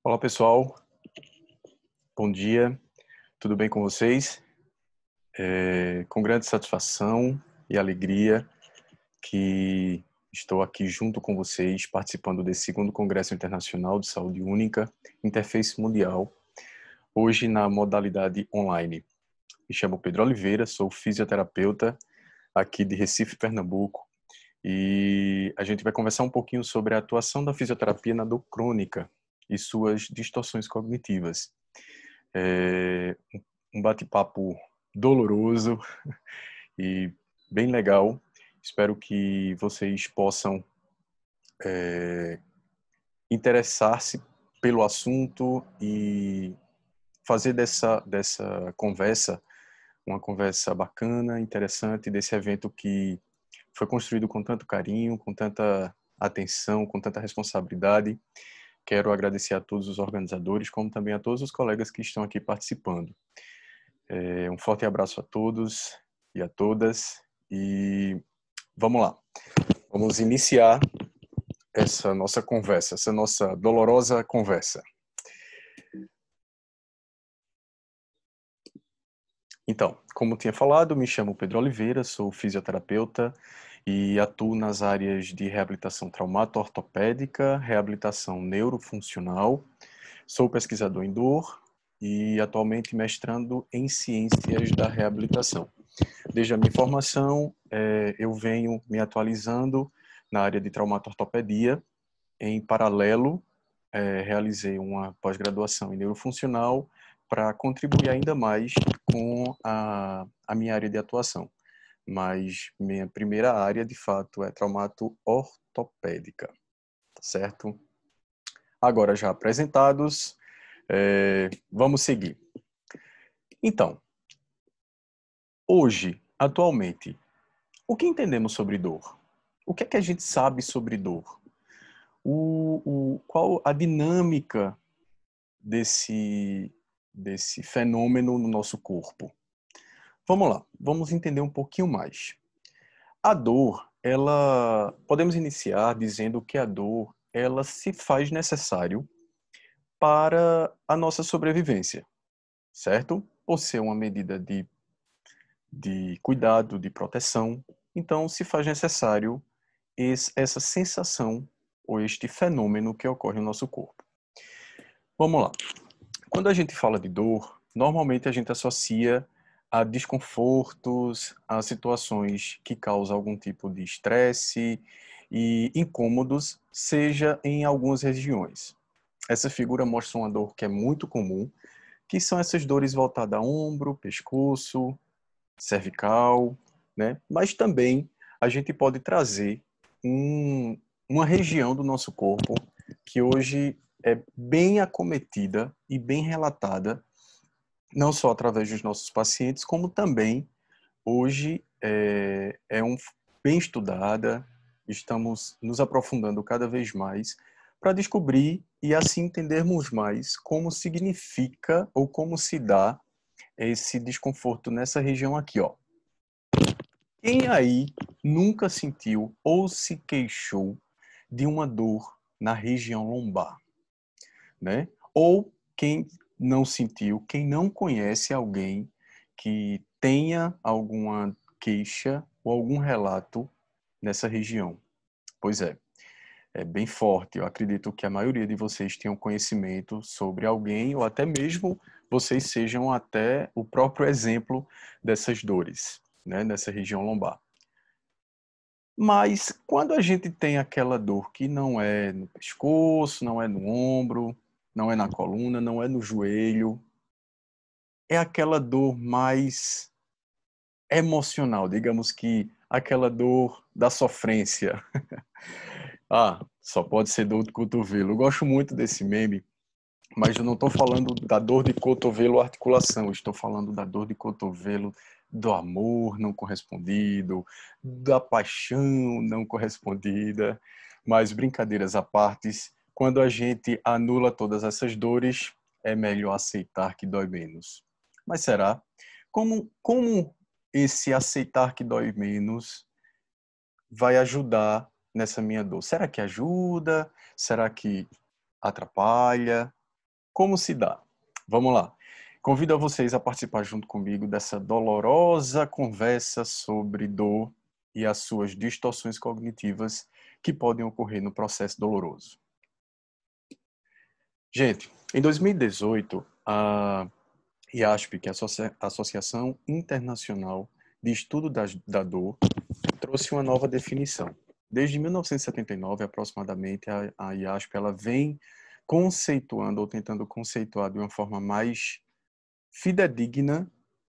Olá pessoal, bom dia, tudo bem com vocês? Com grande satisfação e alegria que estou aqui junto com vocês participando desse segundo Congresso Internacional de Saúde Única, Interface Mundial, hoje na modalidade online. Me chamo Pedro Oliveira, sou fisioterapeuta aqui de Recife, Pernambuco, e a gente vai conversar um pouquinho sobre a atuação da fisioterapia na dor crônica e suas distorções cognitivas. Um bate-papo doloroso e bem legal. Espero que vocês possam interessar-se pelo assunto e fazer dessa conversa uma conversa bacana, interessante, desse evento que foi construído com tanto carinho, com tanta atenção, com tanta responsabilidade. Quero agradecer a todos os organizadores, como também a todos os colegas que estão aqui participando. Um forte abraço a todos e a todas e vamos lá. Vamos iniciar essa nossa conversa, essa nossa dolorosa conversa. Então, como tinha falado, me chamo Pedro Oliveira, sou fisioterapeuta e atuo nas áreas de reabilitação traumato-ortopédica, reabilitação neurofuncional, sou pesquisador em dor e atualmente mestrando em ciências da reabilitação. Desde a minha formação, eu venho me atualizando na área de traumato-ortopedia. Em paralelo, realizei uma pós-graduação em neurofuncional para contribuir ainda mais com a minha área de atuação. Mas minha primeira área, de fato, é traumato-ortopédica, tá certo? Agora, já apresentados, vamos seguir. Então, hoje, atualmente, o que entendemos sobre dor? O que é que a gente sabe sobre dor? Qual a dinâmica desse fenômeno no nosso corpo? Vamos lá, vamos entender um pouquinho mais. A dor, podemos iniciar dizendo que a dor, ela se faz necessário para a nossa sobrevivência, certo? Por ser uma medida de cuidado, de proteção, então se faz necessário essa sensação ou este fenômeno que ocorre no nosso corpo. Vamos lá. Quando a gente fala de dor, normalmente a gente associa a desconfortos, a situações que causam algum tipo de estresse e incômodos, seja em algumas regiões. Essa figura mostra uma dor que é muito comum, que são essas dores voltadas a ombro, pescoço, cervical, né? Mas também a gente pode trazer uma região do nosso corpo que hoje é bem acometida e bem relatada, não só através dos nossos pacientes, como também hoje bem estudada, estamos nos aprofundando cada vez mais para descobrir e assim entendermos mais como significa ou como se dá esse desconforto nessa região aqui, ó. Quem aí nunca sentiu ou se queixou de uma dor na região lombar, né? Ou quem não sentiu, quem não conhece alguém que tenha alguma queixa ou algum relato nessa região? Pois é bem forte. Eu acredito que a maioria de vocês tenham conhecimento sobre alguém ou até mesmo vocês sejam até o próprio exemplo dessas dores, né, nessa região lombar. Mas quando a gente tem aquela dor que não é no pescoço, não é no ombro, não é na coluna, não é no joelho, é aquela dor mais emocional, digamos que aquela dor da sofrência. Ah, só pode ser dor de cotovelo. Eu gosto muito desse meme, mas eu não estou falando da dor de cotovelo articulação, eu estou falando da dor de cotovelo do amor não correspondido, da paixão não correspondida. Mas brincadeiras à parte, quando a gente anula todas essas dores, é melhor aceitar que dói menos. Mas será? Como esse aceitar que dói menos vai ajudar nessa minha dor? Será que ajuda? Será que atrapalha? Como se dá? Vamos lá. Convido a vocês a participar junto comigo dessa dolorosa conversa sobre dor e as suas distorções cognitivas que podem ocorrer no processo doloroso. Gente, em 2018, a IASP, que é a Associação Internacional de Estudo da Dor, trouxe uma nova definição. Desde 1979, aproximadamente, a IASP ela vem conceituando ou tentando conceituar de uma forma mais fidedigna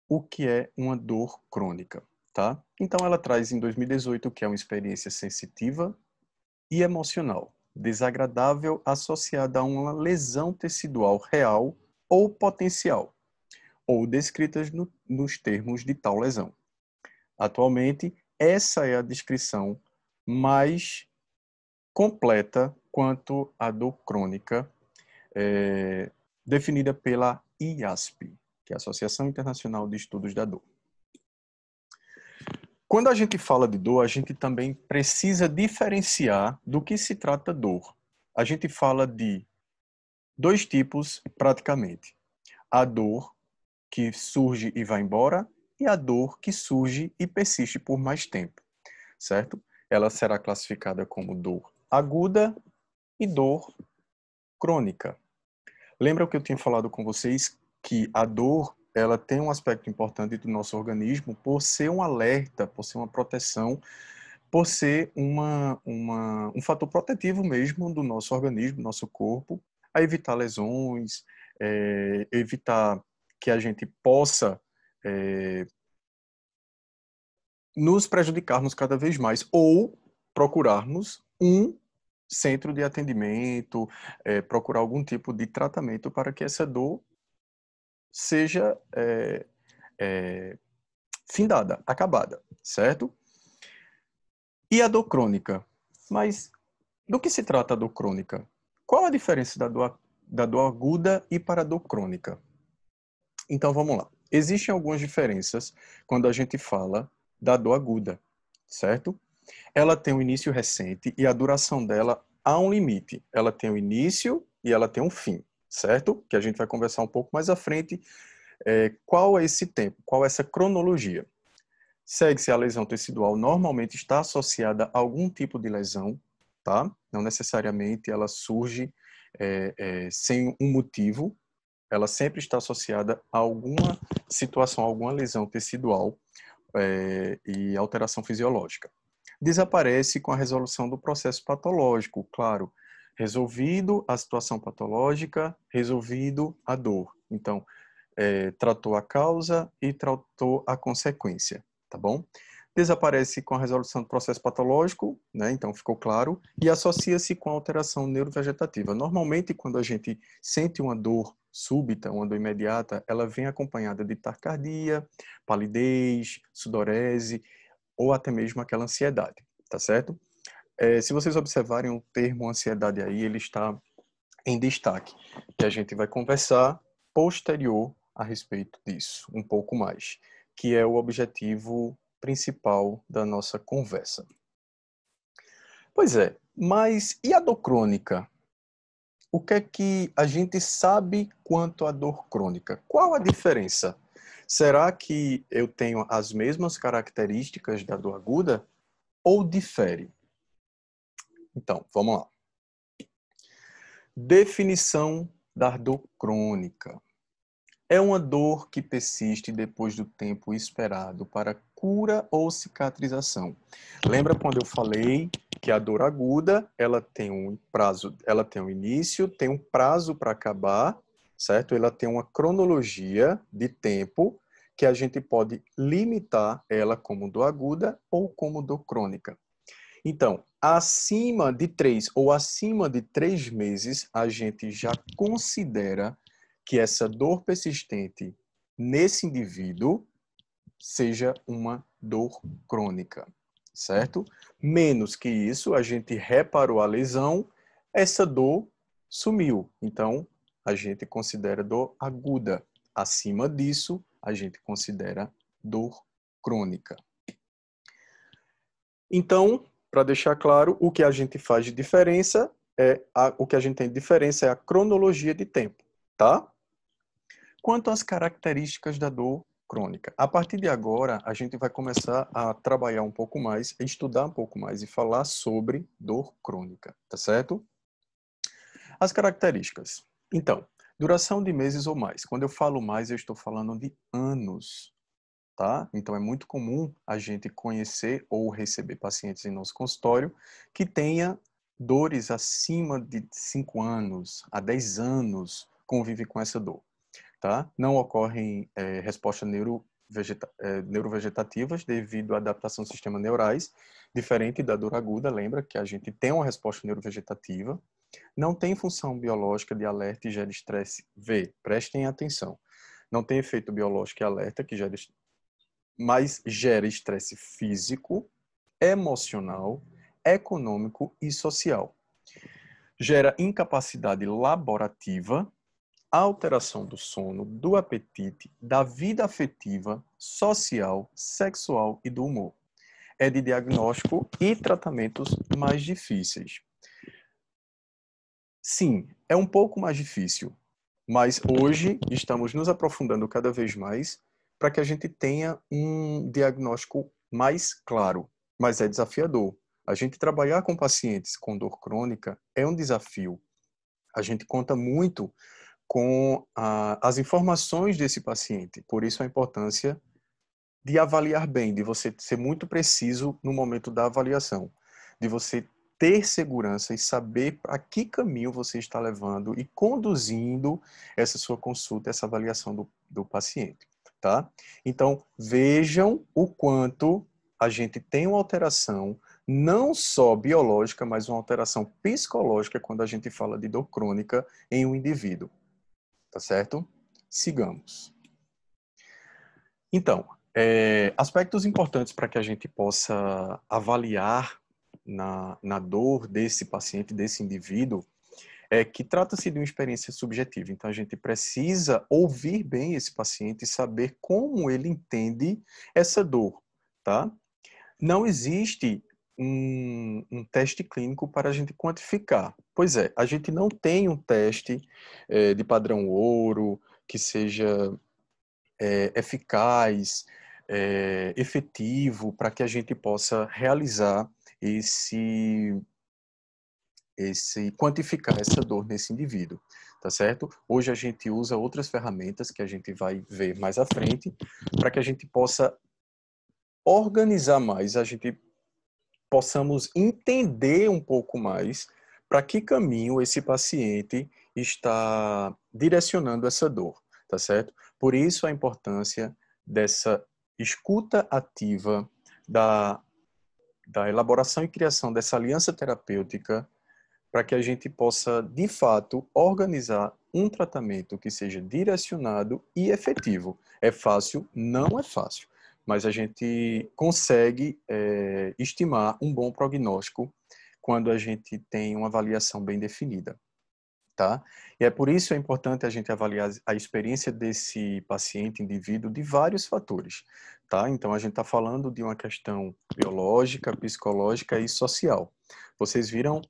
o que é uma dor crônica, tá? Então ela traz em 2018 o que é uma experiência sensitiva e emocional, desagradável associada a uma lesão tecidual real ou potencial, ou descritas nos termos de tal lesão. Atualmente, essa é a descrição mais completa quanto à dor crônica, definida pela IASP, que é a Associação Internacional de Estudos da Dor. Quando a gente fala de dor, a gente também precisa diferenciar do que se trata dor. A gente fala de dois tipos, praticamente. A dor que surge e vai embora e a dor que surge e persiste por mais tempo, certo? Ela será classificada como dor aguda e dor crônica. Lembra que eu tinha falado com vocês que a dor ela tem um aspecto importante do nosso organismo por ser um alerta, por ser uma proteção, por ser um fator protetivo mesmo do nosso organismo, do nosso corpo, a evitar lesões, evitar que a gente possa nos prejudicarmos cada vez mais ou procurarmos um centro de atendimento, procurar algum tipo de tratamento para que essa dor seja findada, acabada, certo? E a dor crônica? Mas do que se trata a dor crônica? Qual a diferença da dor aguda e para a dor crônica? Então vamos lá. Existem algumas diferenças quando a gente fala da dor aguda, certo? Ela tem um início recente e a duração dela há um limite. Ela tem um início e ela tem um fim, certo? Que a gente vai conversar um pouco mais à frente. Qual é esse tempo? Qual é essa cronologia? Segue-se a lesão tecidual normalmente está associada a algum tipo de lesão, tá? Não necessariamente ela surge sem um motivo. Ela sempre está associada a alguma situação, a alguma lesão tecidual e alteração fisiológica. Desaparece com a resolução do processo patológico, claro. Resolvido a situação patológica, resolvido a dor. Então, tratou a causa e tratou a consequência, tá bom? Desaparece com a resolução do processo patológico, né? Então ficou claro, e associa-se com a alteração neurovegetativa. Normalmente, quando a gente sente uma dor súbita, uma dor imediata, ela vem acompanhada de taquicardia, palidez, sudorese, ou até mesmo aquela ansiedade, tá certo? Se vocês observarem o termo ansiedade aí, ele está em destaque, que a gente vai conversar posterior a respeito disso, um pouco mais, que é o objetivo principal da nossa conversa. Pois é, mas e a dor crônica? O que é que a gente sabe quanto à dor crônica? Qual a diferença? Será que eu tenho as mesmas características da dor aguda ou difere? Então, vamos lá. Definição da dor crônica. É uma dor que persiste depois do tempo esperado para cura ou cicatrização. Lembra quando eu falei que a dor aguda, ela tem um prazo, ela tem um início, tem um prazo para acabar, certo? Ela tem uma cronologia de tempo que a gente pode limitar ela como dor aguda ou como dor crônica. Então, acima de 3 ou acima de 3 meses, a gente já considera que essa dor persistente nesse indivíduo seja uma dor crônica, certo? Menos que isso, a gente reparou a lesão, essa dor sumiu. Então, a gente considera dor aguda. Acima disso, a gente considera dor crônica. Então, para deixar claro, o que a gente faz de diferença o que a gente tem de diferença é a cronologia de tempo, tá? Quanto às características da dor crônica, a partir de agora a gente vai começar a trabalhar um pouco mais, a estudar um pouco mais e falar sobre dor crônica, tá certo? As características. Então, duração de meses ou mais. Quando eu falo mais, eu estou falando de anos, tá? Então, é muito comum a gente conhecer ou receber pacientes em nosso consultório que tenha dores acima de 5 anos, a 10 anos, convive com essa dor, tá? Não ocorrem respostas neurovegetativas devido à adaptação do sistema neurais, diferente da dor aguda, lembra que a gente tem uma resposta neurovegetativa, não tem função biológica de alerta e gera estresse. V, prestem atenção. Não tem efeito biológico e alerta que gera, mas gera estresse físico, emocional, econômico e social. Gera incapacidade laborativa, alteração do sono, do apetite, da vida afetiva, social, sexual e do humor. É de diagnóstico e tratamentos mais difíceis. Sim, é um pouco mais difícil, mas hoje estamos nos aprofundando cada vez mais para que a gente tenha um diagnóstico mais claro, mas é desafiador. A gente trabalhar com pacientes com dor crônica é um desafio. A gente conta muito com as informações desse paciente, por isso a importância de avaliar bem, de você ser muito preciso no momento da avaliação, de você ter segurança e saber para que caminho você está levando e conduzindo essa sua consulta, essa avaliação do paciente, tá? Então, vejam o quanto a gente tem uma alteração, não só biológica, mas uma alteração psicológica quando a gente fala de dor crônica em um indivíduo, tá certo? Sigamos. Então, aspectos importantes para que a gente possa avaliar na dor desse paciente, desse indivíduo, é que trata-se de uma experiência subjetiva. Então, a gente precisa ouvir bem esse paciente e saber como ele entende essa dor, tá? Não existe um teste clínico para a gente quantificar. Pois é, a gente não tem um teste de padrão ouro que seja eficaz, efetivo, para que a gente possa realizar quantificar essa dor nesse indivíduo, tá certo? Hoje a gente usa outras ferramentas que a gente vai ver mais à frente, para que a gente possa organizar mais, a gente possamos entender um pouco mais para que caminho esse paciente está direcionando essa dor, tá certo? Por isso a importância dessa escuta ativa, da elaboração e criação dessa aliança terapêutica, para que a gente possa, de fato, organizar um tratamento que seja direcionado e efetivo. É fácil? Não é fácil, mas a gente consegue estimar um bom prognóstico quando a gente tem uma avaliação bem definida, tá? E é por isso que é importante a gente avaliar a experiência desse paciente, indivíduo, de vários fatores, tá? Então, a gente está falando de uma questão biológica, psicológica e social. Vocês viram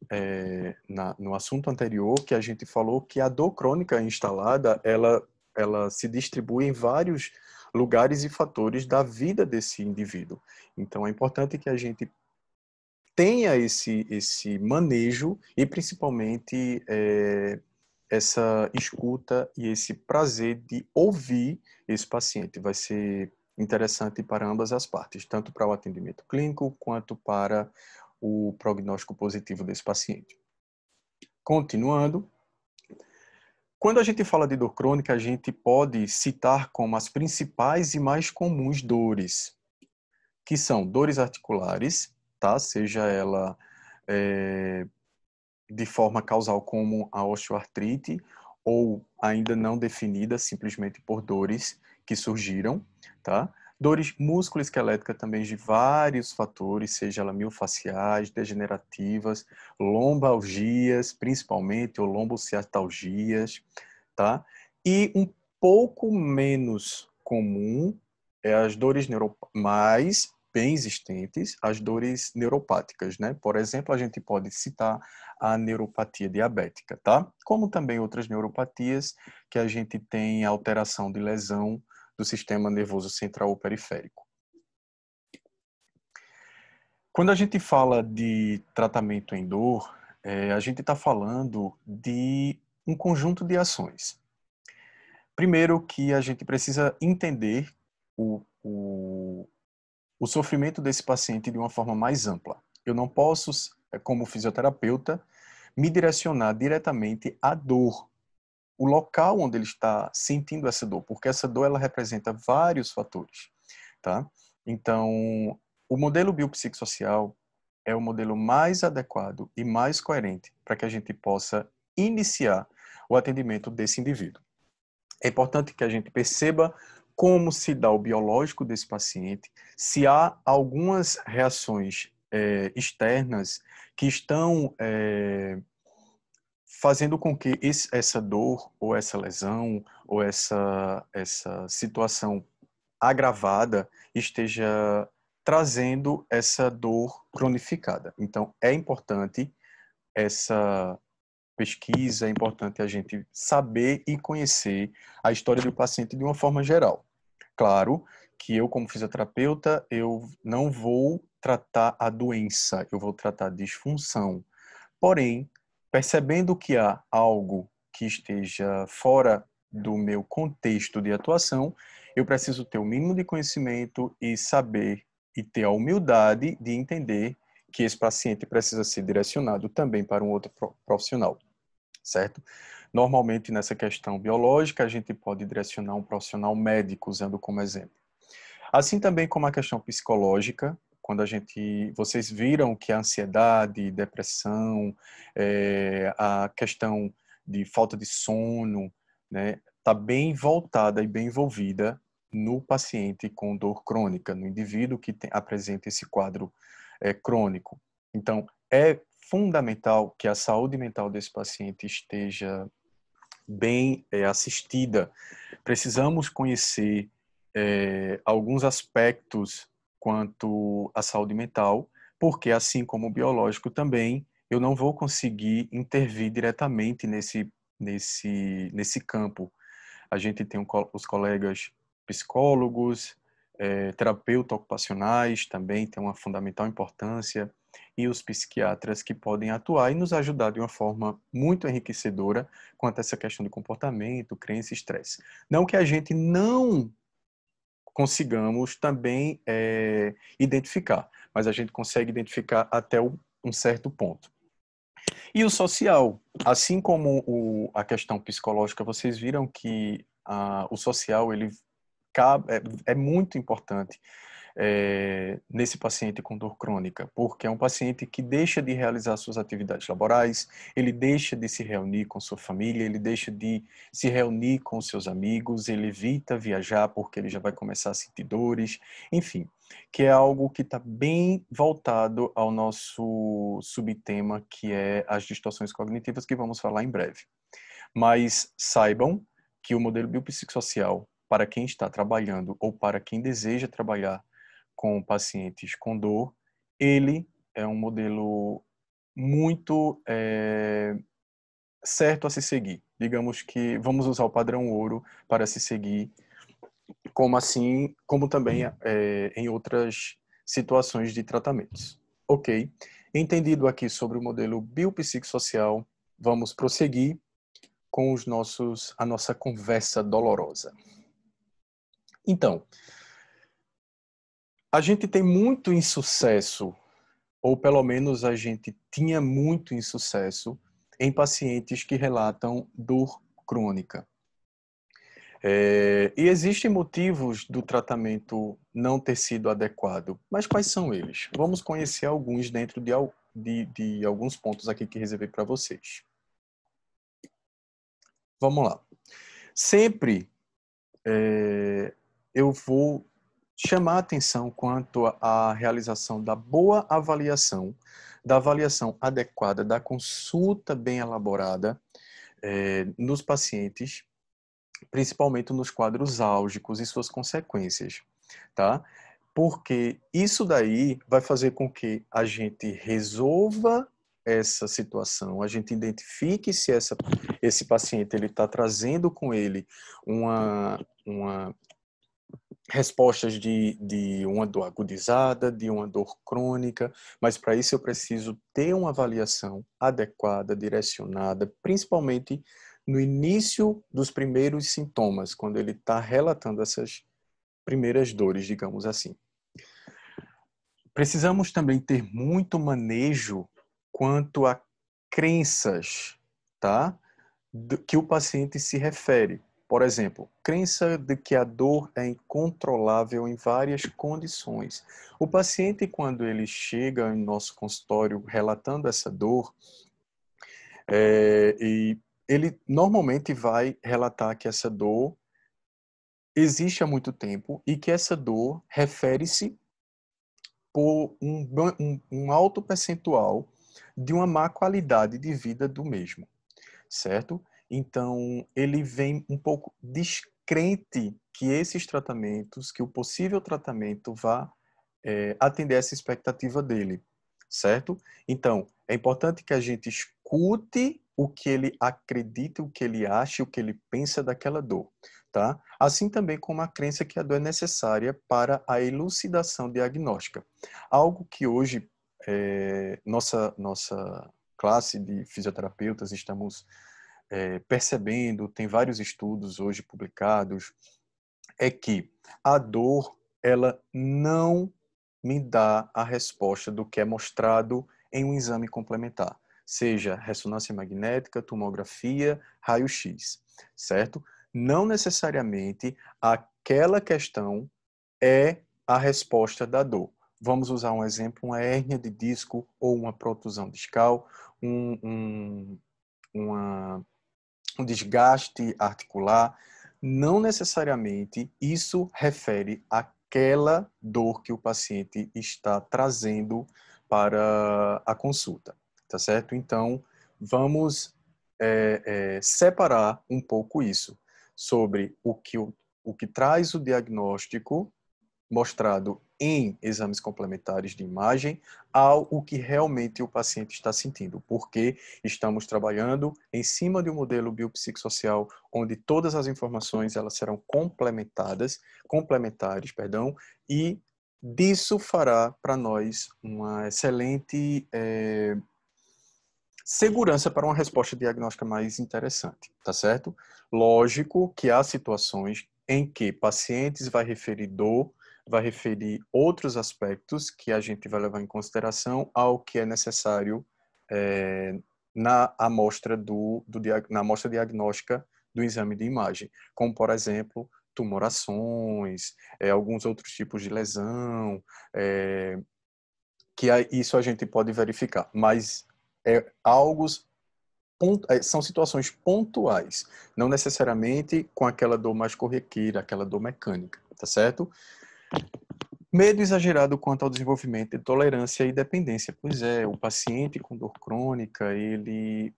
no assunto anterior que a gente falou que a dor crônica instalada, ela se distribui em vários lugares e fatores da vida desse indivíduo. Então, é importante que a gente tenha esse manejo e, principalmente, essa escuta e esse prazer de ouvir esse paciente. Vai ser interessante para ambas as partes, tanto para o atendimento clínico quanto para o prognóstico positivo desse paciente. Continuando, quando a gente fala de dor crônica, a gente pode citar como as principais e mais comuns dores, que são dores articulares, tá? Seja ela de forma causal como a osteoartrite ou ainda não definida simplesmente por dores que surgiram, tá? Dores músculo-esqueléticas também de vários fatores, seja ela miofasciais, degenerativas, lombalgias, principalmente, ou lombociatalgias, tá? E pouco menos comum é as dores mais bem existentes, as dores neuropáticas, né? Por exemplo, a gente pode citar a neuropatia diabética, tá? Como também outras neuropatias que a gente tem alteração de lesão do sistema nervoso central ou periférico. Quando a gente fala de tratamento em dor, a gente está falando de um conjunto de ações. Primeiro que a gente precisa entender o sofrimento desse paciente de uma forma mais ampla. Eu não posso, como fisioterapeuta, me direcionar diretamente à dor, o local onde ele está sentindo essa dor, porque essa dor ela representa vários fatores, tá? Então, o modelo biopsicossocial é o modelo mais adequado e mais coerente para que a gente possa iniciar o atendimento desse indivíduo. É importante que a gente perceba como se dá o biológico desse paciente, se há algumas reações externas que estão fazendo com que essa dor ou essa lesão ou essa situação agravada esteja trazendo essa dor cronificada. Então, é importante essa pesquisa, é importante a gente saber e conhecer a história do paciente de uma forma geral. Claro que eu, como fisioterapeuta, eu não vou tratar a doença, eu vou tratar a disfunção. Porém, percebendo que há algo que esteja fora do meu contexto de atuação, eu preciso ter o mínimo de conhecimento e saber e ter a humildade de entender que esse paciente precisa ser direcionado também para um outro profissional, certo? Normalmente, nessa questão biológica, a gente pode direcionar um profissional médico, usando como exemplo. Assim também como a questão psicológica, quando vocês viram que a ansiedade, depressão, a questão de falta de sono, né, está bem voltada e bem envolvida no paciente com dor crônica, no indivíduo que apresenta esse quadro crônico. Então, é fundamental que a saúde mental desse paciente esteja bem assistida. Precisamos conhecer alguns aspectos quanto à saúde mental, porque assim como o biológico também, eu não vou conseguir intervir diretamente nesse campo. A gente tem os colegas psicólogos, terapeutas ocupacionais também tem uma fundamental importância, e os psiquiatras que podem atuar e nos ajudar de uma forma muito enriquecedora quanto a essa questão de comportamento, crença e estresse. Não que a gente não consigamos também identificar, mas a gente consegue identificar até um certo ponto. E o social, assim como a questão psicológica, vocês viram que o social ele é muito importante nesse paciente com dor crônica, porque é um paciente que deixa de realizar suas atividades laborais, ele deixa de se reunir com sua família, ele deixa de se reunir com seus amigos, ele evita viajar porque ele já vai começar a sentir dores, enfim, que é algo que está bem voltado ao nosso subtema, que é as distorções cognitivas, que vamos falar em breve. Mas saibam que o modelo biopsicossocial, para quem está trabalhando ou para quem deseja trabalhar com pacientes com dor, ele é um modelo muito certo a se seguir. Digamos que vamos usar o padrão ouro para se seguir, como também em outras situações de tratamentos. Ok? Entendido aqui sobre o modelo biopsicossocial, vamos prosseguir com a nossa conversa dolorosa. Então, a gente tem muito insucesso, ou pelo menos a gente tinha muito insucesso em pacientes que relatam dor crônica. E existem motivos do tratamento não ter sido adequado, mas quais são eles? Vamos conhecer alguns dentro de alguns pontos aqui que reservei para vocês. Vamos lá. Sempre eu vou chamar a atenção quanto à realização da boa avaliação, da avaliação adequada, da consulta bem elaborada nos pacientes, principalmente nos quadros álgicos e suas consequências, tá? porque isso daí vai fazer com que a gente resolva essa situação, a gente identifique se esse paciente ele está trazendo com ele uma respostas de uma dor agudizada, de uma dor crônica, mas para isso eu preciso ter uma avaliação adequada, direcionada, principalmente no início dos primeiros sintomas, quando ele está relatando essas primeiras dores, digamos assim. Precisamos também ter muito manejo quanto a crenças, tá? Que o paciente se refere. Por exemplo, crença de que a dor é incontrolável em várias condições. O paciente, quando ele chega em nosso consultório relatando essa dor, e ele normalmente vai relatar que essa dor existe há muito tempo e que essa dor refere-se por um alto percentual de uma má qualidade de vida do mesmo, certo? Então, ele vem um pouco descrente que esses tratamentos, que o possível tratamento vá atender essa expectativa dele, certo? Então, é importante que a gente escute o que ele acredita, o que ele acha, o que ele pensa daquela dor, tá? Assim também como a crença que a dor é necessária para a elucidação diagnóstica. Algo que hoje nossa classe de fisioterapeutas estamos percebendo, tem vários estudos hoje publicados, é que a dor, ela não me dá a resposta do que é mostrado em um exame complementar, seja ressonância magnética, tomografia, raio-x, certo? Não necessariamente aquela questão é a resposta da dor. Vamos usar um exemplo, uma hérnia de disco ou uma protusão discal, uma um desgaste articular, não necessariamente isso refere àquela dor que o paciente está trazendo para a consulta, tá certo? Então, vamos separar um pouco isso sobre o que traz o diagnóstico mostrado em exames complementares de imagem ao o que realmente o paciente está sentindo, porque estamos trabalhando em cima de um modelo biopsicossocial onde todas as informações elas serão complementares, perdão, e disso fará para nós uma excelente segurança para uma resposta diagnóstica mais interessante, tá certo? Lógico que há situações em que pacientes vai referir dor, vai referir outros aspectos que a gente vai levar em consideração ao que é necessário na amostra na amostra diagnóstica do exame de imagem, como por exemplo tumorações, alguns outros tipos de lesão, que isso a gente pode verificar, mas algo são situações pontuais, não necessariamente com aquela dor mais corriqueira, aquela dor mecânica, tá certo? Medo exagerado quanto ao desenvolvimento de tolerância e dependência. Pois é, o paciente com dor crônica, ele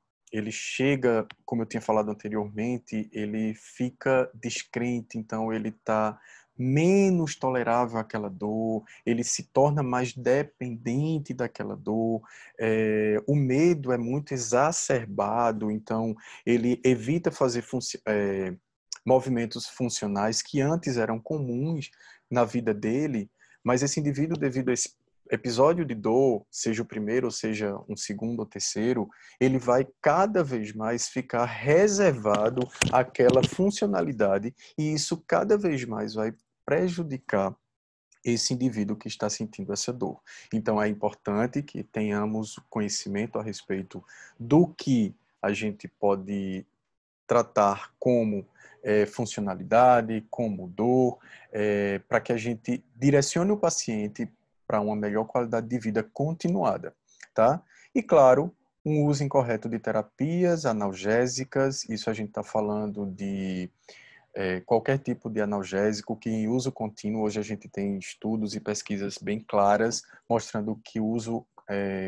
chega, como eu tinha falado anteriormente, ele fica descrente, então ele está menos tolerável àquela dor, ele se torna mais dependente daquela dor, o medo é muito exacerbado, então ele evita fazer movimentos funcionais que antes eram comuns na vida dele, mas esse indivíduo, devido a esse episódio de dor, seja o primeiro, ou seja um segundo ou terceiro, ele vai cada vez mais ficar reservado àquela funcionalidade e isso cada vez mais vai prejudicar esse indivíduo que está sentindo essa dor. Então é importante que tenhamos conhecimento a respeito do que a gente pode tratar como funcionalidade, como dor, para que a gente direcione o paciente para uma melhor qualidade de vida continuada, tá? E claro, um uso incorreto de terapias analgésicas, isso a gente está falando de qualquer tipo de analgésico que em uso contínuo, hoje a gente tem estudos e pesquisas bem claras mostrando que o uso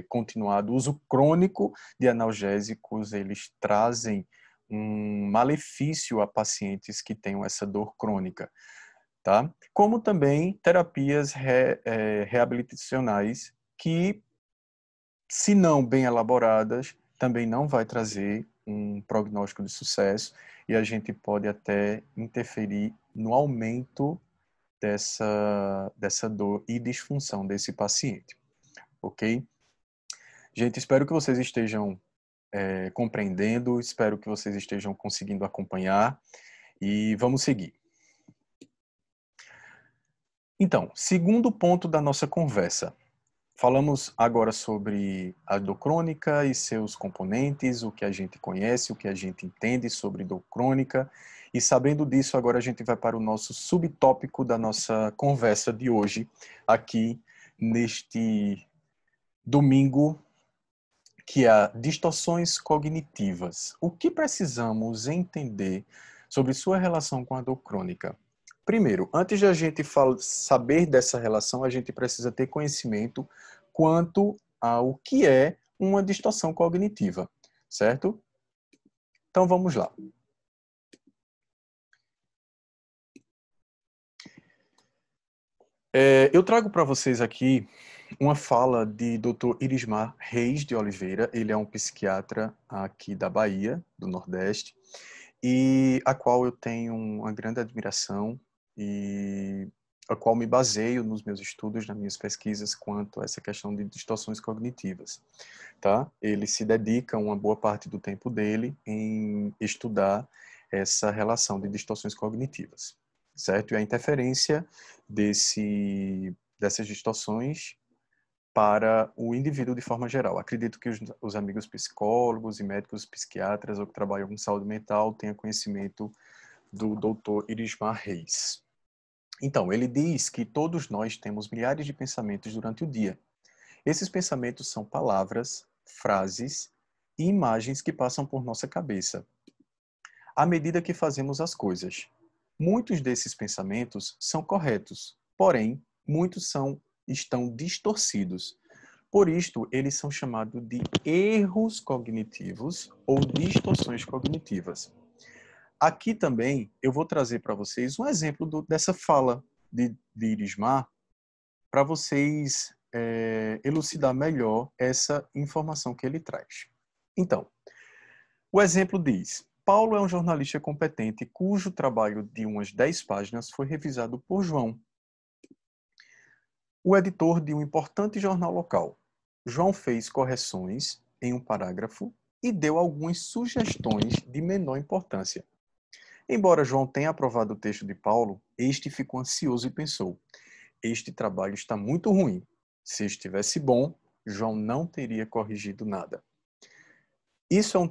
continuado, o uso crônico de analgésicos, eles trazem um malefício a pacientes que tenham essa dor crônica. tá? Como também terapias reabilitacionais que, se não bem elaboradas, também não vai trazer um prognóstico de sucesso e a gente pode até interferir no aumento dessa dor e disfunção desse paciente, ok? Gente, espero que vocês estejam compreendendo, espero que vocês estejam conseguindo acompanhar e vamos seguir. Então, segundo ponto da nossa conversa. Falamos agora sobre a dor crônica e seus componentes, o que a gente conhece, o que a gente entende sobre dor crônica. E sabendo disso, agora a gente vai para o nosso subtópico da nossa conversa de hoje, aqui neste domingo, que é distorções cognitivas. O que precisamos entender sobre sua relação com a dor crônica? Primeiro, antes de a gente saber dessa relação, a gente precisa ter conhecimento quanto ao que é uma distorção cognitiva, certo? Então vamos lá. Eu trago para vocês aqui uma fala de Dr. Irismar Reis de Oliveira. Ele é um psiquiatra aqui da Bahia, do Nordeste, e a qual eu tenho uma grande admiração e a qual me baseio nos meus estudos, nas minhas pesquisas quanto a essa questão de distorções cognitivas, tá? Ele se dedica uma boa parte do tempo dele em estudar essa relação de distorções cognitivas, certo? E a interferência dessas distorções para o indivíduo de forma geral. Acredito que os amigos psicólogos e médicos psiquiatras ou que trabalham com saúde mental tenham conhecimento do Dr. Irismar Reis. Então, ele diz que todos nós temos milhares de pensamentos durante o dia. Esses pensamentos são palavras, frases e imagens que passam por nossa cabeça à medida que fazemos as coisas. Muitos desses pensamentos são corretos, porém, muitos estão distorcidos. Por isto, eles são chamados de erros cognitivos ou distorções cognitivas. Aqui também eu vou trazer para vocês um exemplo dessa fala de Irismar para vocês elucidar melhor essa informação que ele traz. Então, o exemplo diz: Paulo é um jornalista competente cujo trabalho de umas 10 páginas foi revisado por João, o editor de um importante jornal local. João fez correções em um parágrafo e deu algumas sugestões de menor importância. Embora João tenha aprovado o texto de Paulo, este ficou ansioso e pensou: este trabalho está muito ruim. Se estivesse bom, João não teria corrigido nada. Isso é um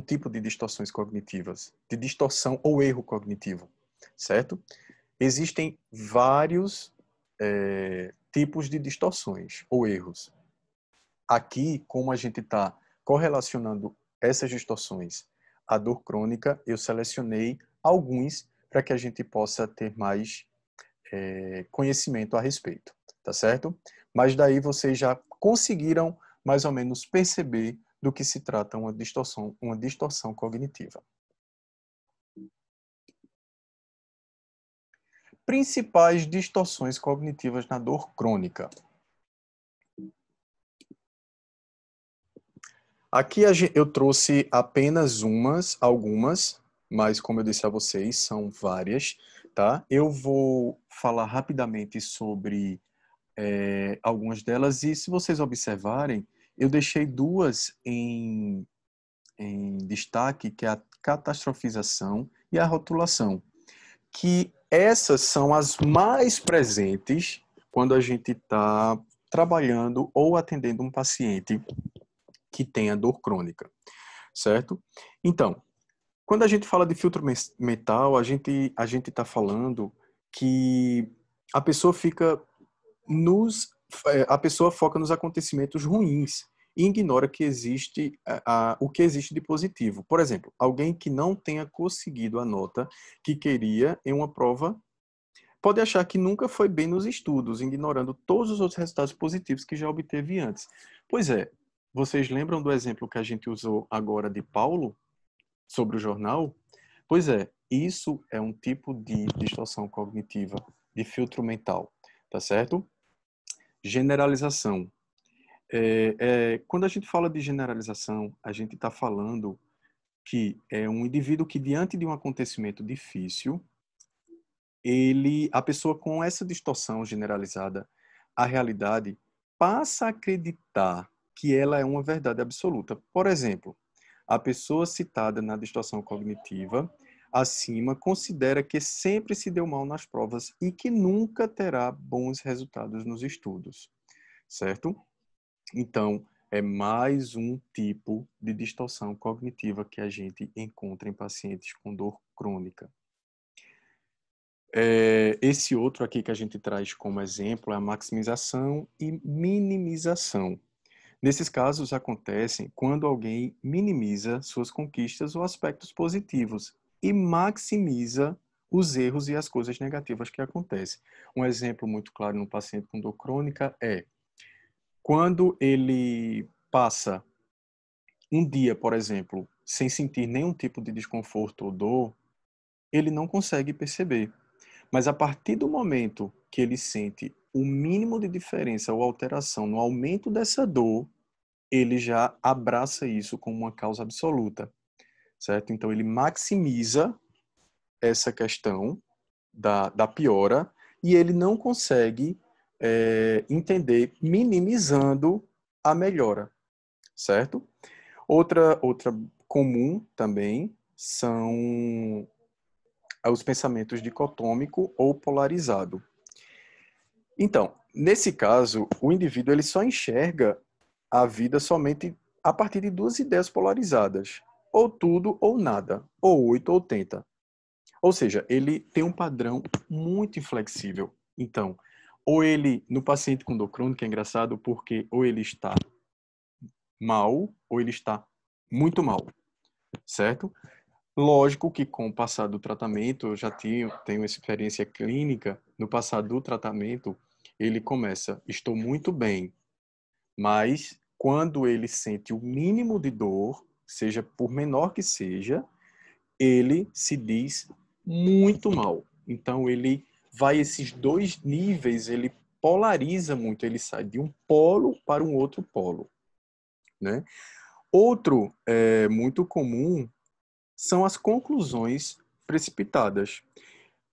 tipo de distorções cognitivas, de distorção ou erro cognitivo, certo? Existem vários tipos de distorções ou erros. Aqui, como a gente está correlacionando essas distorções à dor crônica, eu selecionei alguns para que a gente possa ter mais conhecimento a respeito, tá certo? Mas daí vocês já conseguiram mais ou menos perceber do que se trata uma distorção cognitiva. Principais distorções cognitivas na dor crônica. Aqui eu trouxe apenas algumas, mas como eu disse a vocês, são várias, tá? Eu vou falar rapidamente sobre algumas delas e se vocês observarem, eu deixei duas em destaque, que é a catastrofização e a rotulação, que essas são as mais presentes quando a gente está trabalhando ou atendendo um paciente que tenha dor crônica, certo? Então, quando a gente fala de filtro mental, a gente está falando que a pessoa a pessoa foca nos acontecimentos ruins e ignora que existe o que existe de positivo. Por exemplo, alguém que não tenha conseguido a nota que queria em uma prova pode achar que nunca foi bem nos estudos, ignorando todos os outros resultados positivos que já obteve antes. Pois é, vocês lembram do exemplo que a gente usou agora de Paulo sobre o jornal? Pois é, Isso é um tipo de distorção cognitiva, de filtro mental, tá certo? Generalização. Quando a gente fala de generalização, a gente está falando que é um indivíduo que, diante de um acontecimento difícil, a pessoa com essa distorção generalizada, a realidade, passa a acreditar que ela é uma verdade absoluta. Por exemplo, a pessoa citada na distorção cognitiva acima considera que sempre se deu mal nas provas e que nunca terá bons resultados nos estudos, certo? Então, é mais um tipo de distorção cognitiva que a gente encontra em pacientes com dor crônica. Esse outro aqui que a gente traz como exemplo é a maximização e minimização. Nesses casos acontecem quando alguém minimiza suas conquistas ou aspectos positivos e maximiza os erros e as coisas negativas que acontecem. Um exemplo muito claro no paciente com dor crônica é quando ele passa um dia, por exemplo, sem sentir nenhum tipo de desconforto ou dor, ele não consegue perceber. Mas a partir do momento que ele sente o mínimo de diferença ou alteração no aumento dessa dor, ele já abraça isso como uma causa absoluta, certo? Então ele maximiza essa questão da piora e ele não consegue entender minimizando a melhora, certo? Outra comum também são os pensamentos dicotômico ou polarizado. Então, nesse caso, o indivíduo ele só enxerga a vida somente a partir de duas ideias polarizadas. Ou tudo ou nada. Ou 8 ou 80. Ou seja, ele tem um padrão muito inflexível. Então, ou ele, no paciente com dor crônica, é engraçado porque ou ele está mal ou ele está muito mal, certo? Lógico que com o passar do tratamento, eu já tenho experiência clínica, no passar do tratamento, ele começa, estou muito bem, mas quando ele sente o mínimo de dor, seja por menor que seja, ele se diz muito mal. Então ele vai esses dois níveis, ele polariza muito, ele sai de um polo para um outro polo, né? Outro muito comum são as conclusões precipitadas.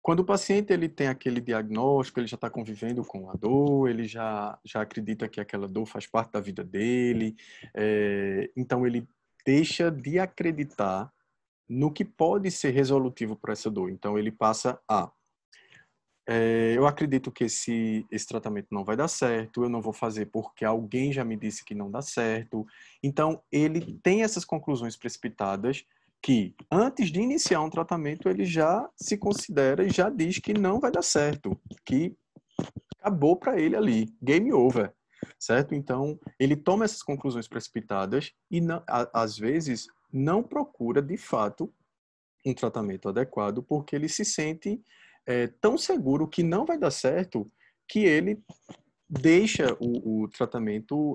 Quando o paciente ele tem aquele diagnóstico, ele já está convivendo com a dor, ele já acredita que aquela dor faz parte da vida dele, então ele deixa de acreditar no que pode ser resolutivo para essa dor. Então ele passa a eu acredito que esse tratamento não vai dar certo, eu não vou fazer porque alguém já me disse que não dá certo. Então, ele tem essas conclusões precipitadas que, antes de iniciar um tratamento, ele já se considera e já diz que não vai dar certo, que acabou para ele ali, game over, certo? Então, ele toma essas conclusões precipitadas e, não, às vezes, não procura, de fato, um tratamento adequado porque ele se sente tão seguro que não vai dar certo que ele deixa o tratamento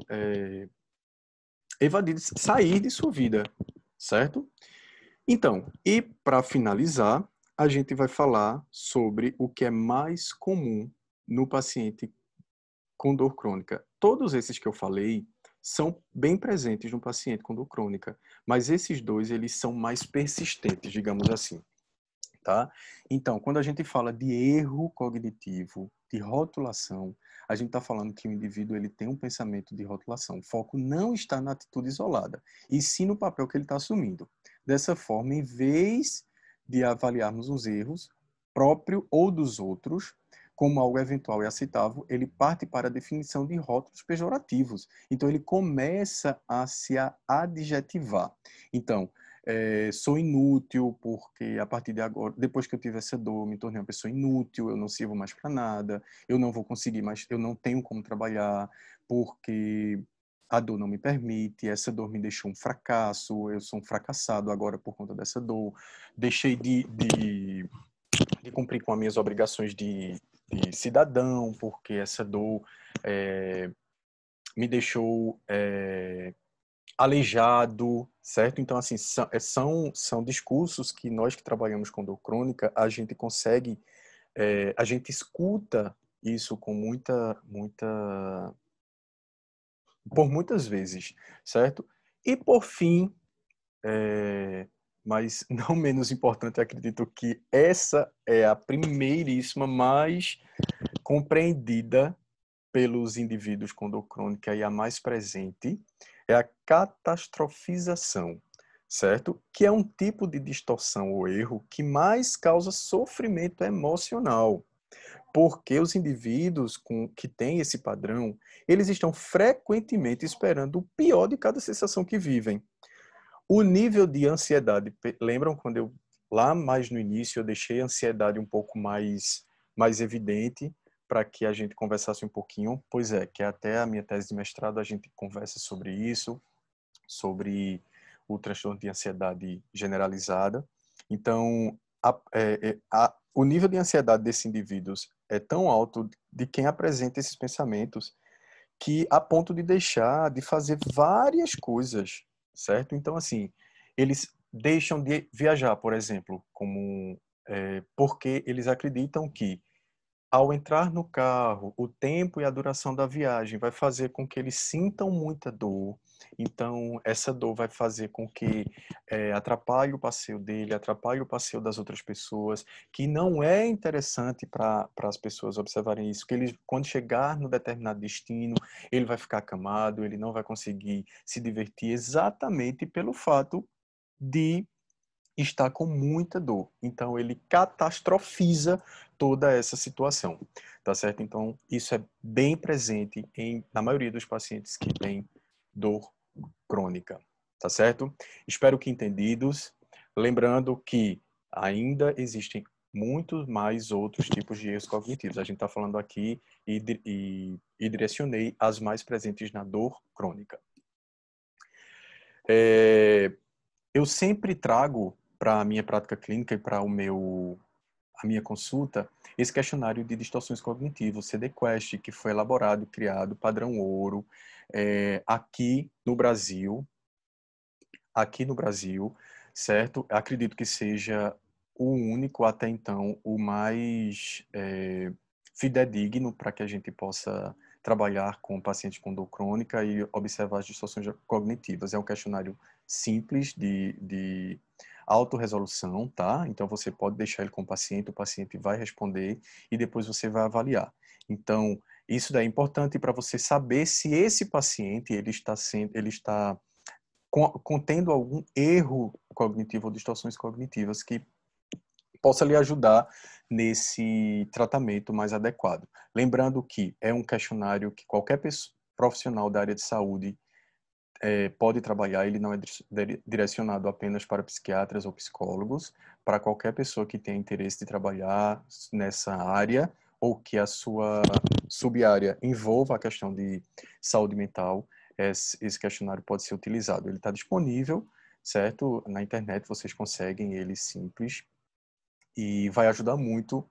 evadir, sair de sua vida, certo? Então, e para finalizar, a gente vai falar sobre o que é mais comum no paciente com dor crônica. Todos esses que eu falei são bem presentes no paciente com dor crônica, mas esses dois eles são mais persistentes, digamos assim. Tá? Então, quando a gente fala de erro cognitivo, de rotulação, a gente está falando que o indivíduo ele tem um pensamento de rotulação. O foco não está na atitude isolada, e sim no papel que ele está assumindo. Dessa forma, em vez de avaliarmos os erros, próprio ou dos outros, como algo eventual e aceitável, ele parte para a definição de rótulos pejorativos. Então, ele começa a se adjetivar. Então, sou inútil porque a partir de agora, depois que eu tive essa dor, me tornei uma pessoa inútil, eu não sirvo mais para nada, eu não vou conseguir mais, eu não tenho como trabalhar porque a dor não me permite, essa dor me deixou um fracasso, eu sou um fracassado agora por conta dessa dor, deixei de cumprir com as minhas obrigações de cidadão porque essa dor me deixou aleijado, certo? Então, assim, são discursos que nós que trabalhamos com dor crônica, a gente consegue, a gente escuta isso com por muitas vezes, certo? E por fim, mas não menos importante, eu acredito que essa é a primeiríssima, mais compreendida pelos indivíduos com dor crônica e a mais presente, é a catastrofização, certo? Que é um tipo de distorção ou erro que mais causa sofrimento emocional, porque os indivíduos que têm esse padrão, eles estão frequentemente esperando o pior de cada sensação que vivem. O nível de ansiedade, lembram quando lá mais no início, eu deixei a ansiedade um pouco mais evidente para que a gente conversasse um pouquinho? Pois é, que até a minha tese de mestrado a gente conversa sobre isso, sobre o transtorno de ansiedade generalizada. Então, o nível de ansiedade desses indivíduos é tão alto de quem apresenta esses pensamentos que a ponto de deixar de fazer várias coisas, certo? Então, assim, eles deixam de viajar, por exemplo, porque eles acreditam que ao entrar no carro, o tempo e a duração da viagem vai fazer com que eles sintam muita dor. Então, essa dor vai fazer com que atrapalhe o passeio dele, atrapalhe o passeio das outras pessoas, que não é interessante para as pessoas observarem isso, que ele, quando chegar no determinado destino, ele vai ficar acamado, ele não vai conseguir se divertir exatamente pelo fato de está com muita dor. Então, ele catastrofiza toda essa situação, tá certo? Então, isso é bem presente na maioria dos pacientes que têm dor crônica, tá certo? Espero que entendidos. Lembrando que ainda existem muitos mais outros tipos de erros cognitivos. A gente está falando aqui e direcionei as mais presentes na dor crônica. Eu sempre trago para a minha prática clínica e para a minha consulta esse questionário de distorções cognitivas, CD-Quest, que foi elaborado e criado, padrão ouro, aqui no Brasil, certo? Acredito que seja o único, até então, o mais fidedigno para que a gente possa trabalhar com pacientes com dor crônica e observar as distorções cognitivas. É um questionário simples de autorresolução, tá? Então, você pode deixar ele com o paciente vai responder e depois você vai avaliar. Então, isso daí é importante para você saber se esse paciente ele está contendo algum erro cognitivo ou distorções cognitivas que possa lhe ajudar nesse tratamento mais adequado. Lembrando que é um questionário que qualquer profissional da área de saúde pode trabalhar, ele não é direcionado apenas para psiquiatras ou psicólogos, para qualquer pessoa que tenha interesse de trabalhar nessa área ou que a sua sub-área envolva a questão de saúde mental, esse questionário pode ser utilizado. Ele está disponível, certo? Na internet vocês conseguem ele simples e vai ajudar muito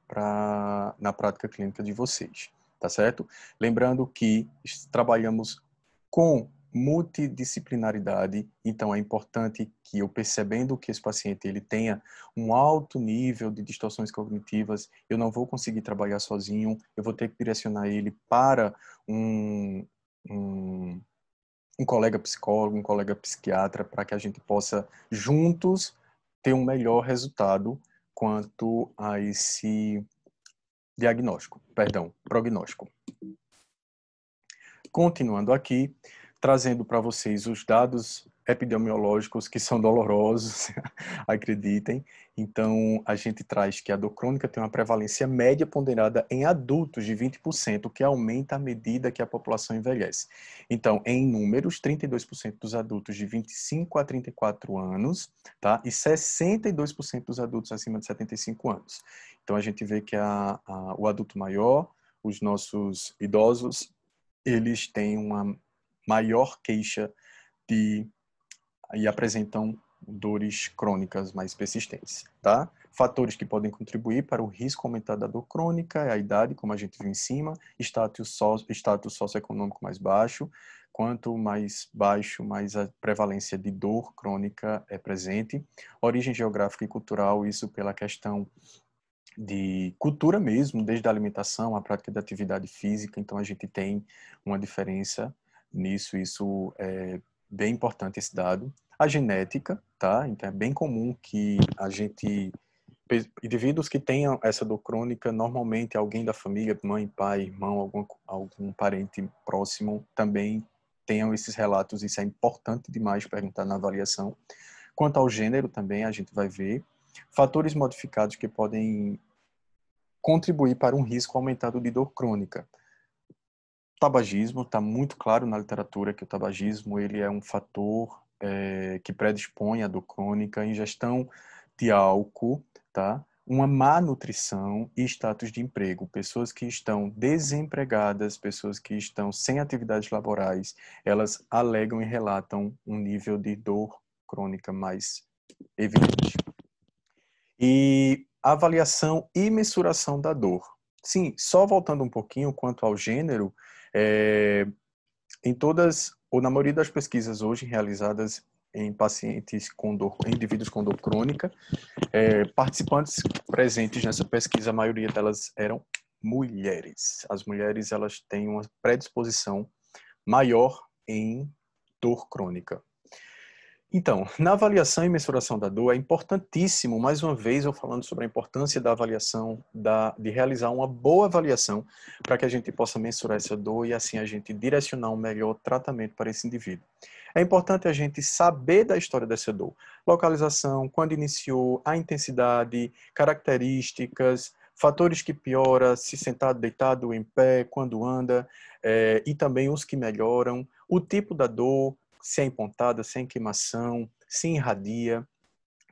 na prática clínica de vocês, tá certo? Lembrando que trabalhamos com multidisciplinaridade, então é importante que eu percebendo que esse paciente ele tenha um alto nível de distorções cognitivas, eu não vou conseguir trabalhar sozinho, eu vou ter que direcionar ele para um, um colega psicólogo, um colega psiquiatra, para que a gente possa juntos ter um melhor resultado quanto a esse prognóstico. Continuando aqui, trazendo para vocês os dados epidemiológicos que são dolorosos, acreditem. Então, a gente traz que a dor crônica tem uma prevalência média ponderada em adultos de 20%, que aumenta à medida que a população envelhece. Então, em números, 32% dos adultos de 25 a 34 anos, tá? E 62% dos adultos acima de 75 anos. Então, a gente vê que o adulto maior, os nossos idosos, eles têm uma maior queixa e apresentam dores crônicas mais persistentes, tá? Fatores que podem contribuir para o risco aumentado da dor crônica é a idade, como a gente viu em cima, status socioeconômico mais baixo. Quanto mais baixo, mais a prevalência de dor crônica é presente. Origem geográfica e cultural, isso pela questão de cultura mesmo, desde a alimentação, a prática da atividade física, então a gente tem uma diferença nisso, isso é bem importante esse dado. A genética, tá? Então é bem comum que a gente, indivíduos que tenham essa dor crônica, normalmente alguém da família, mãe, pai, irmão, algum parente próximo também tenham esses relatos, isso é importante demais perguntar na avaliação. Quanto ao gênero também, a gente vai ver fatores modificados que podem contribuir para um risco aumentado de dor crônica. Tabagismo, está muito claro na literatura que o tabagismo ele é um fator que predispõe à dor crônica, ingestão de álcool, tá? Uma má nutrição e status de emprego. Pessoas que estão desempregadas, pessoas que estão sem atividades laborais, elas alegam e relatam um nível de dor crônica mais evidente. E avaliação e mensuração da dor. Sim, só voltando um pouquinho quanto ao gênero, em todas, ou na maioria das pesquisas hoje realizadas em pacientes com dor, em indivíduos com dor crônica, participantes presentes nessa pesquisa, a maioria delas eram mulheres. As mulheres, elas têm uma predisposição maior em dor crônica. Então, na avaliação e mensuração da dor, é importantíssimo, mais uma vez eu falando sobre a importância da avaliação, de realizar uma boa avaliação para que a gente possa mensurar essa dor e assim a gente direcionar um melhor tratamento para esse indivíduo. É importante a gente saber da história dessa dor, localização, quando iniciou, a intensidade, características, fatores que pioram, se sentado, deitado, em pé, quando anda, e também os que melhoram, o tipo da dor, se é empontada, se é queimação, se irradia,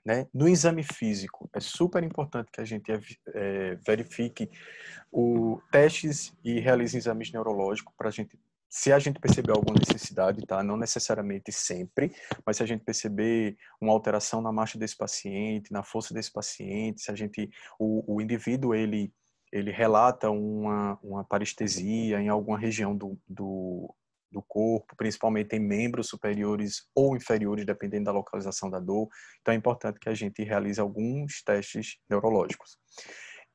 né? No exame físico, é super importante que a gente verifique testes e realize exames neurológicos para a gente, se a gente perceber alguma necessidade, tá? Não necessariamente sempre, mas se a gente perceber uma alteração na marcha desse paciente, na força desse paciente, se a gente, o indivíduo, ele relata uma parestesia em alguma região do corpo, principalmente em membros superiores ou inferiores, dependendo da localização da dor. Então é importante que a gente realize alguns testes neurológicos.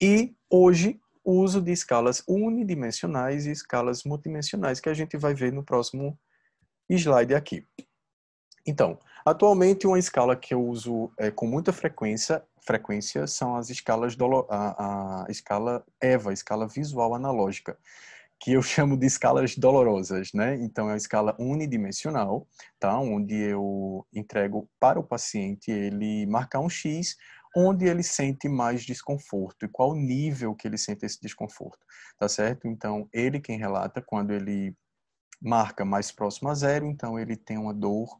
E hoje, o uso de escalas unidimensionais e escalas multidimensionais, que a gente vai ver no próximo slide aqui. Então, atualmente uma escala que eu uso com muita frequência são as escalas, a escala EVA, escala visual analógica, que eu chamo de escalas dolorosas, né? Então, é a escala unidimensional, tá? Onde eu entrego para o paciente ele marcar um X, onde ele sente mais desconforto e qual nível que ele sente esse desconforto, tá certo? Então, ele quem relata quando ele marca mais próximo a zero, então ele tem uma dor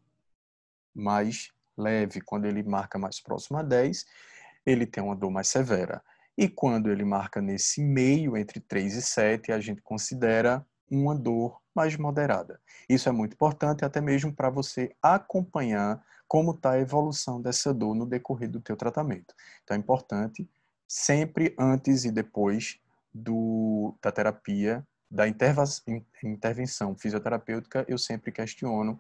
mais leve. Quando ele marca mais próximo a 10, ele tem uma dor mais severa. E quando ele marca nesse meio, entre 3 e 7, a gente considera uma dor mais moderada. Isso é muito importante, até mesmo para você acompanhar como está a evolução dessa dor no decorrer do teu tratamento. Então é importante, sempre antes e depois da terapia, da intervenção fisioterapêutica, eu sempre questiono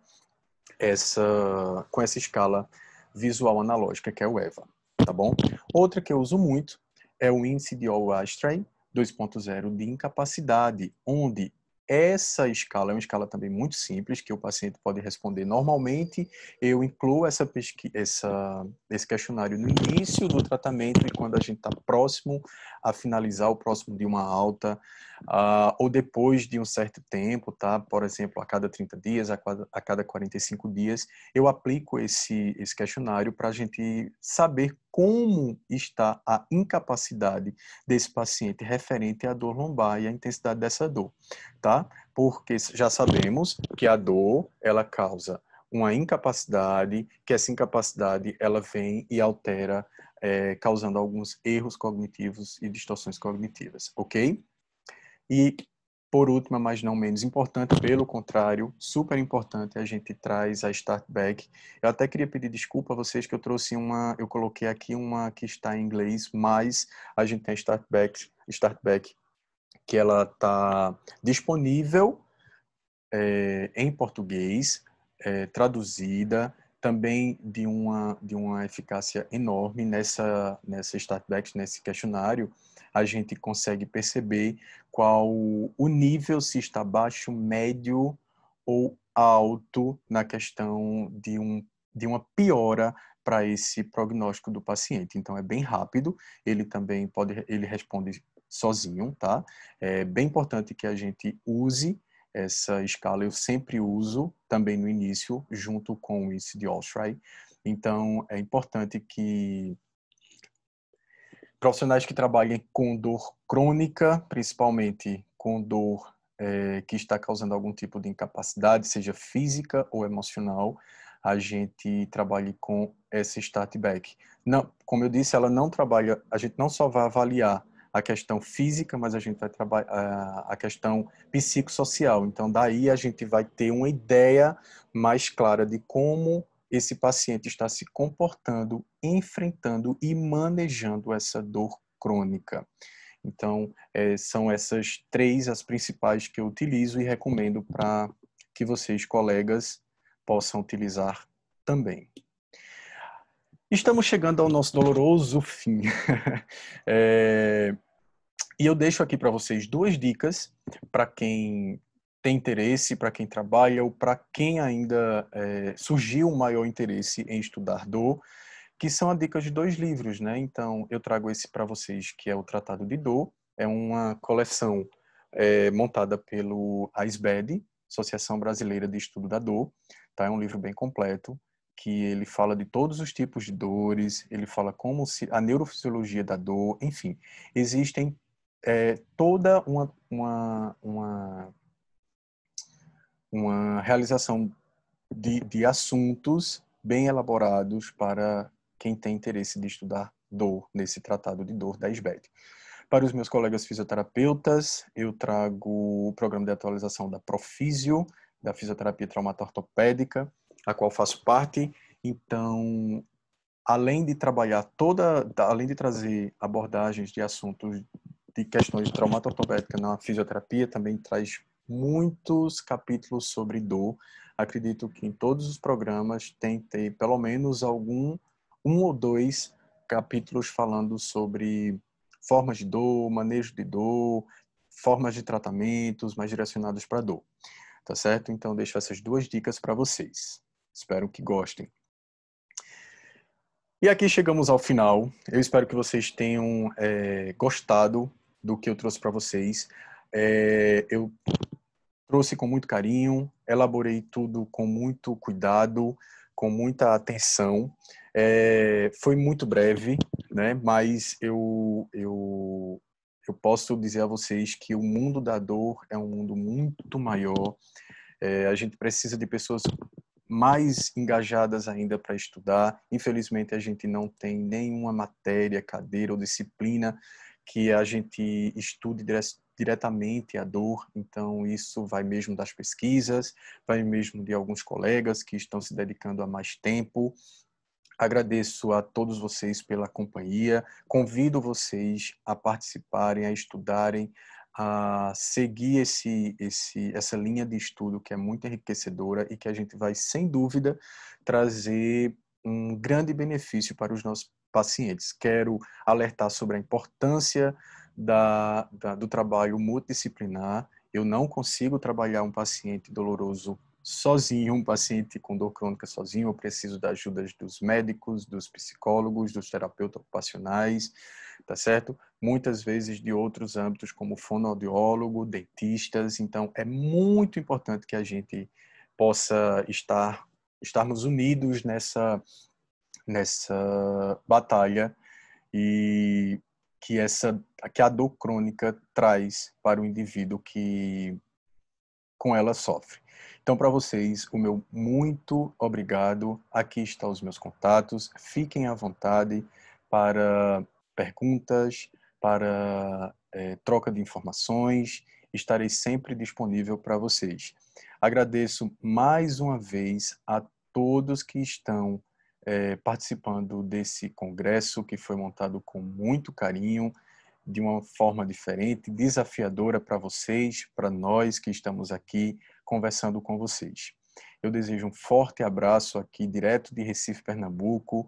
com essa escala visual analógica, que é o EVA, tá bom? Outra que eu uso muito é o índice de All-Astray 2.0 de incapacidade, onde essa escala é uma escala também muito simples, que o paciente pode responder normalmente. Eu incluo esse questionário no início do tratamento e quando a gente está próximo a finalizar, o próximo de uma alta, ou depois de um certo tempo, tá? Por exemplo, a cada 30 dias, a cada 45 dias, eu aplico esse questionário para a gente saber como está a incapacidade desse paciente referente à dor lombar e à intensidade dessa dor, tá? Porque já sabemos que a dor, ela causa uma incapacidade, que essa incapacidade, ela vem e altera, causando alguns erros cognitivos e distorções cognitivas, ok? E por última, mas não menos importante, pelo contrário, super importante, a gente traz a Start Back. Eu até queria pedir desculpa a vocês que eu trouxe eu coloquei aqui uma que está em inglês, mas a gente tem a Start Back, que ela está disponível em português, traduzida, também de uma eficácia enorme nessa Startback, nesse questionário. A gente consegue perceber qual o nível, se está baixo, médio ou alto na questão de uma piora para esse prognóstico do paciente. Então, é bem rápido, ele responde sozinho, tá? É bem importante que a gente use essa escala, eu sempre uso também no início, junto com o índice de Oshry. Então, é importante que profissionais que trabalhem com dor crônica, principalmente com dor que está causando algum tipo de incapacidade, seja física ou emocional, a gente trabalhe com essa Startback. Não, como eu disse, ela não trabalha, a gente não só vai avaliar a questão física, mas a gente vai trabalhar a questão psicossocial. Então, daí a gente vai ter uma ideia mais clara de como esse paciente está se comportando, enfrentando e manejando essa dor crônica. Então, são essas três as principais que eu utilizo e recomendo para que vocês, colegas, possam utilizar também. Estamos chegando ao nosso doloroso fim. E eu deixo aqui para vocês duas dicas para quem tem interesse, para quem trabalha ou para quem ainda surgiu um maior interesse em estudar dor, que são a dica de dois livros, né? Então, eu trago esse para vocês, que é o Tratado de Dor. É uma coleção montada pelo ASBED, Associação Brasileira de Estudo da Dor. Tá? É um livro bem completo, que ele fala de todos os tipos de dores, ele fala como a neurofisiologia da dor, enfim. Existem toda uma realização de assuntos bem elaborados para quem tem interesse de estudar dor, nesse tratado de dor da SBED. Para os meus colegas fisioterapeutas, eu trago o programa de atualização da Profísio, da fisioterapia traumato-ortopédica, a qual faço parte. Então, além de além de trazer abordagens de assuntos de questões de traumato-ortopédica na fisioterapia, também traz muitos capítulos sobre dor. Acredito que em todos os programas tem que ter pelo menos um ou dois capítulos falando sobre formas de dor, manejo de dor, formas de tratamentos mais direcionados para dor. Tá certo? Então, deixo essas duas dicas para vocês. Espero que gostem. E aqui chegamos ao final. Eu espero que vocês tenham gostado do que eu trouxe para vocês. Eu trouxe com muito carinho, elaborei tudo com muito cuidado, com muita atenção. Foi muito breve, né? Mas eu posso dizer a vocês que o mundo da dor é um mundo muito maior. A gente precisa de pessoas mais engajadas ainda para estudar. Infelizmente, a gente não tem nenhuma matéria, cadeira ou disciplina que a gente estude diretamente a dor. Então, isso vai mesmo das pesquisas, vai mesmo de alguns colegas que estão se dedicando há mais tempo. Agradeço a todos vocês pela companhia. Convido vocês a participarem, a estudarem, a seguir essa linha de estudo que é muito enriquecedora e que a gente vai, sem dúvida, trazer um grande benefício para os nossos pacientes. Quero alertar sobre a importância do trabalho multidisciplinar. Eu não consigo trabalhar um paciente doloroso sozinho, um paciente com dor crônica sozinho. Eu preciso da ajuda dos médicos, dos psicólogos, dos terapeutas ocupacionais, tá certo? Muitas vezes de outros âmbitos, como fonoaudiólogo, dentistas. Então, é muito importante que a gente possa estarmos unidos nessa batalha e que a dor crônica traz para o indivíduo que com ela sofre. Então, para vocês, o meu muito obrigado. Aqui estão os meus contatos. Fiquem à vontade para perguntas, para troca de informações estarei sempre disponível para vocês. Agradeço mais uma vez a todos que estão participando desse congresso que foi montado com muito carinho, de uma forma diferente, desafiadora para vocês, para nós que estamos aqui conversando com vocês. Eu desejo um forte abraço aqui direto de Recife, Pernambuco,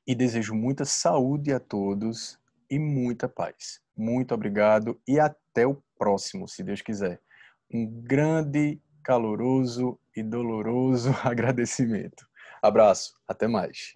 e desejo muita saúde a todos e muita paz. Muito obrigado e até o próximo, se Deus quiser. Um grande, caloroso e doloroso agradecimento. Abraço, até mais.